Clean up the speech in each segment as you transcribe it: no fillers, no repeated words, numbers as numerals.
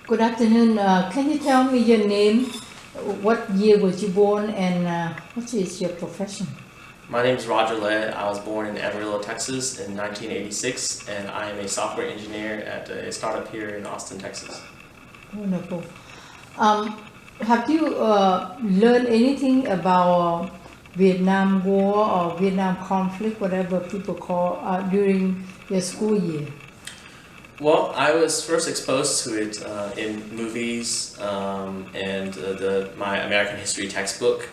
Good afternoon. Can you tell me your name? What year was you born, and what is your profession? My name is Roger Leh. I was born in Amarillo, Texas in 1986, and I am a software engineer at a startup here in Austin, Texas. Wonderful. Have you learned anything about Vietnam War or Vietnam conflict, whatever people call, during your school year? Well, I was first exposed to it in movies and my American history textbook,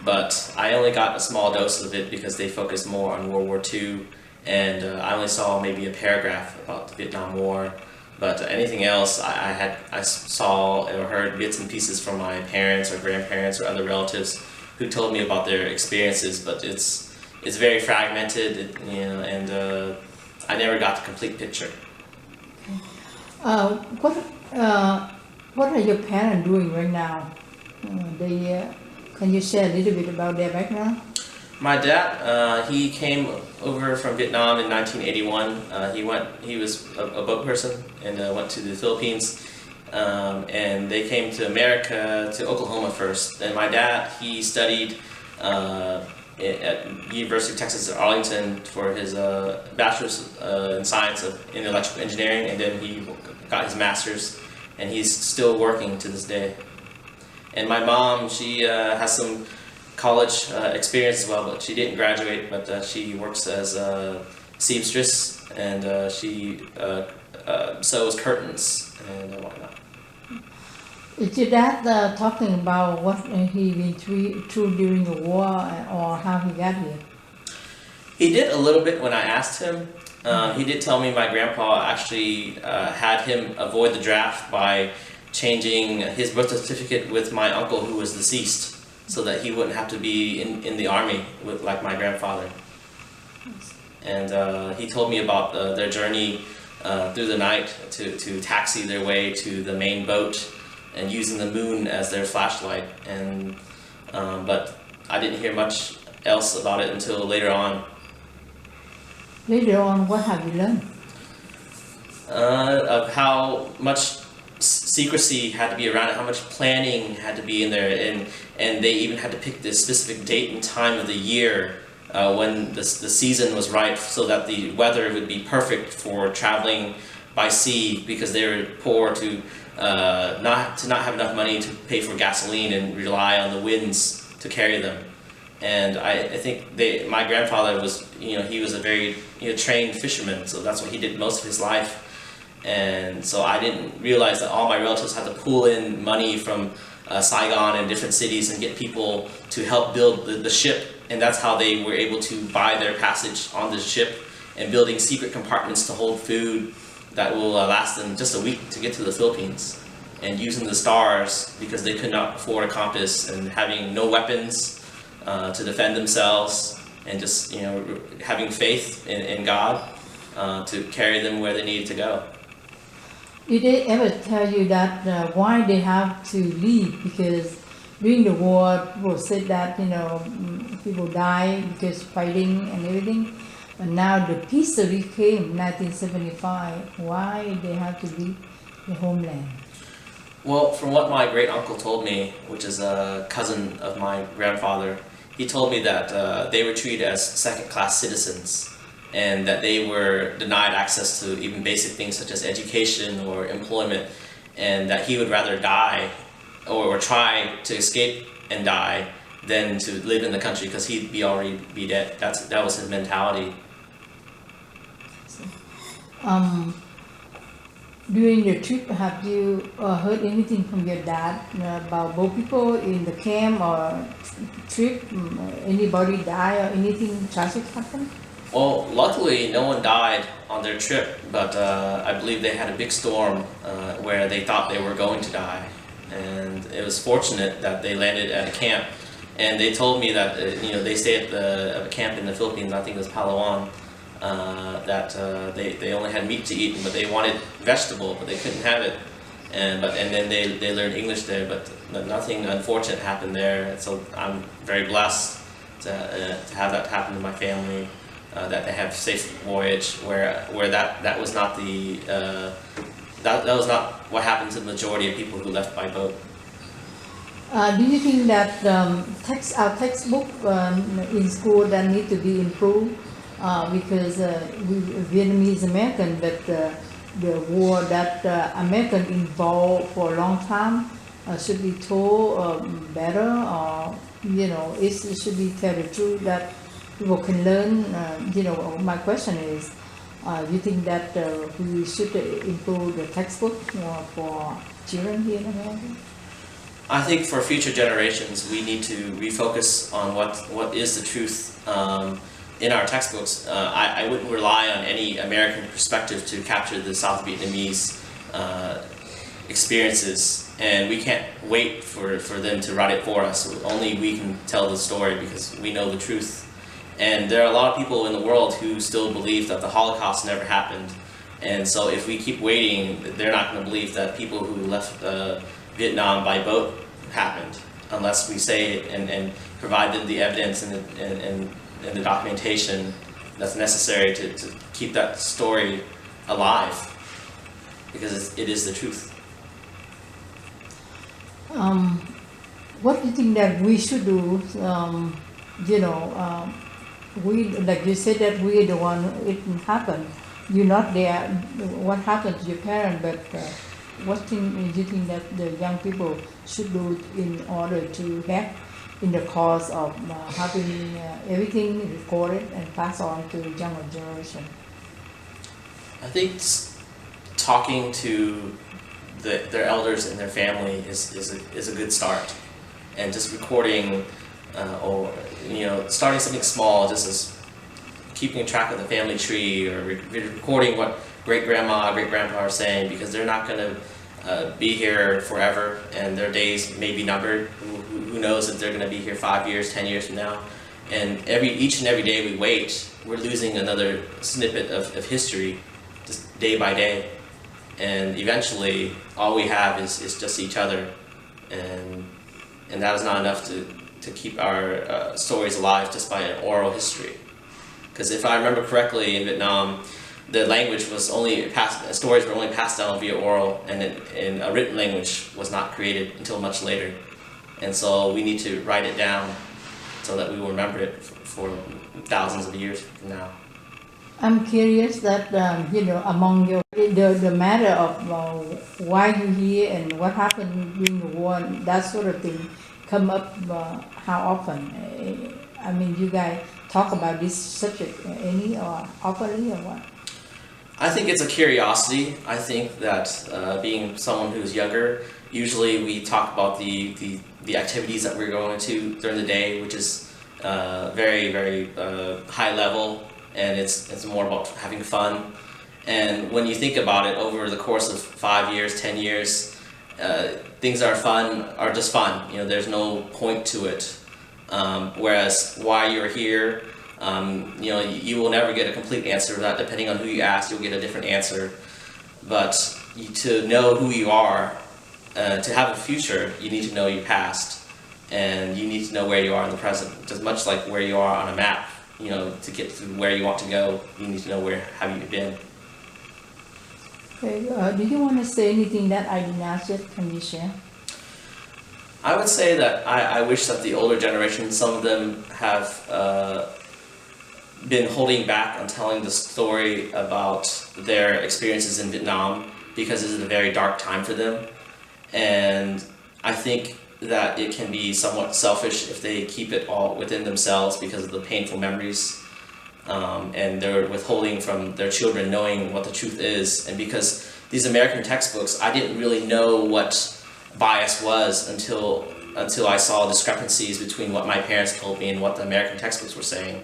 but I only got a small dose of it because they focused more on World War II, and I only saw maybe a paragraph about the Vietnam War. But anything else, I saw or heard bits and pieces from my parents or grandparents or other relatives who told me about their experiences. But it's very fragmented, and I never got the complete picture. What are your parents doing right now? Can you share a little bit about their background? My dad, he came over from Vietnam in 1981. He was a boat person and went to the Philippines, and they came to America, to Oklahoma first. And my dad, he studied at University of Texas at Arlington for his bachelor's in science in electrical engineering, and then he got his master's, and he's still working to this day. And my mom, she has some college experience as well, but she didn't graduate, but she works as a seamstress, and she sews curtains and whatnot. Is your dad talking about what he went through during the war or how he got here? He did a little bit when I asked him. He did tell me my grandpa actually had him avoid the draft by changing his birth certificate with my uncle who was deceased, so that he wouldn't have to be in the army like my grandfather. And he told me about their journey through the night to taxi their way to the main boat and using the moon as their flashlight. And but I didn't hear much else about it until later on. Later on, what have you learned? Of how much secrecy had to be around it, how much planning had to be in there, and they even had to pick this specific date and time of the year when the season was right, so that the weather would be perfect for traveling by sea, because they were poor to not have enough money to pay for gasoline and rely on the winds to carry them. And I think my grandfather was, he was a very trained fisherman, so that's what he did most of his life. And so I didn't realize that all my relatives had to pull in money from Saigon and different cities and get people to help build the ship, and that's how they were able to buy their passage on the ship, and building secret compartments to hold food that will last them just a week to get to the Philippines, and using the stars because they could not afford a compass, and having no weapons to defend themselves, and just having faith in God to carry them where they needed to go. Did they ever tell you that why they have to leave? Because during the war, people said that people die because fighting and everything. But now the peace already came, 1975. Why they have to leave the homeland? Well, from what my great uncle told me, which is a cousin of my grandfather, he told me that they were treated as second-class citizens, and that they were denied access to even basic things such as education or employment, and that he would rather die or try to escape and die than to live in the country, because he'd already be dead. That was his mentality. During the trip, have you heard anything from your dad about both people in the camp or trip? Anybody die or anything tragic happen? Well, luckily no one died on their trip, but I believe they had a big storm where they thought they were going to die, and it was fortunate that they landed at a camp. And they told me that they stayed at a camp in the Philippines, I think it was Palawan, that they only had meat to eat, but they wanted vegetable, but they couldn't have it. And then they learned English there, but nothing unfortunate happened there. So I'm very blessed to have that happen to my family. That they have safe voyage, where that was not the that was not what happened to the majority of people who left by boat. Do you think that our textbook in school that need to be improved because we Vietnamese American, but the war that American involved for a long time should be told better, or it should be tell the truth that people can learn. My question is, you think that we should improve the textbook for children here in America? I think for future generations, we need to refocus on what is the truth in our textbooks. I wouldn't rely on any American perspective to capture the South Vietnamese experiences, and we can't wait for them to write it for us. Only we can tell the story because we know the truth. And there are a lot of people in the world who still believe that the Holocaust never happened. And so if we keep waiting, they're not going to believe that people who left Vietnam by boat happened, unless we say it and provide them the evidence and the documentation that's necessary to keep that story alive, because it is the truth. What do you think that we should do? We, like you said, that we're the one it happened. You're not there. What happened to your parents? But what thing do you think that the young people should do in order to help in the cause of having everything recorded and passed on to the younger generation? I think talking to their elders and their family is a good start, and just recording or starting something small, just as keeping track of the family tree, or recording what great grandma, great grandpa are saying, because they're not going to be here forever, and their days may be numbered. Who knows if they're going to be here 5 years, 10 years from now? And each and every day we wait, we're losing another snippet of history, just day by day. And eventually, all we have is just each other, and that is not enough to keep our stories alive just by an oral history. Because if I remember correctly, in Vietnam, the language was stories were only passed down via oral, and a written language was not created until much later. And so we need to write it down so that we will remember it for thousands of years from now. I'm curious that among the matter of why you here and what happened during the war, that sort of thing come up how often? I mean, you guys talk about this subject any or openly or what? I think it's a curiosity. I think that being someone who's younger, usually we talk about the activities that we're going to during the day, which is very, very high level, and it's more about having fun. And when you think about it, over the course of 5 years, 10 years, things that are just fun. There's no point to it. Whereas why you're here, you will never get a complete answer to that. Depending on who you ask, you'll get a different answer. But to know who you are, to have a future, you need to know your past, and you need to know where you are in the present. Just much like where you are on a map, to get to where you want to go, you need to know where have you been. Okay, do you want to say anything that I didn't ask yet? Can you share? I would say that I wish that the older generation, some of them have been holding back on telling the story about their experiences in Vietnam, because it is a very dark time for them. And I think that it can be somewhat selfish if they keep it all within themselves because of the painful memories. And they're withholding from their children knowing what the truth is. And because these American textbooks, I didn't really know what bias was until I saw discrepancies between what my parents told me and what the American textbooks were saying.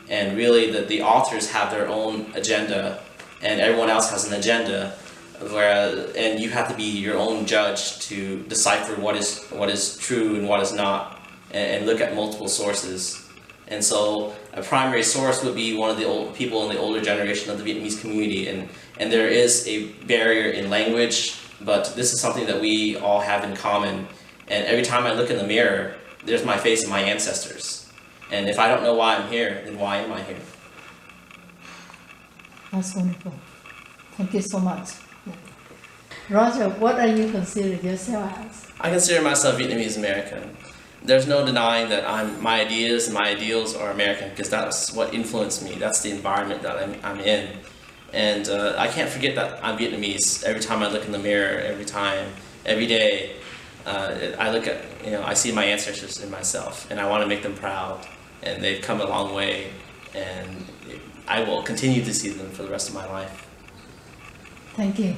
And really the authors have their own agenda, and everyone else has an agenda, and you have to be your own judge to decipher what is true and what is not, and look at multiple sources. And so a primary source would be one of the old people in the older generation of the Vietnamese community, and there is a barrier in language, but this is something that we all have in common. And every time I look in the mirror, there's my face and my ancestors. And if I don't know why I'm here, then why am I here? That's wonderful. Thank you so much. Roger, what are you consider yourself as? I consider myself Vietnamese American. There's no denying that my ideas and my ideals are American because that's what influenced me. That's the environment that I'm in. And I can't forget that I'm Vietnamese. Every time I look in the mirror, every day, I look at, I see my ancestors in myself, and I want to make them proud. And they've come a long way, and I will continue to see them for the rest of my life. Thank you.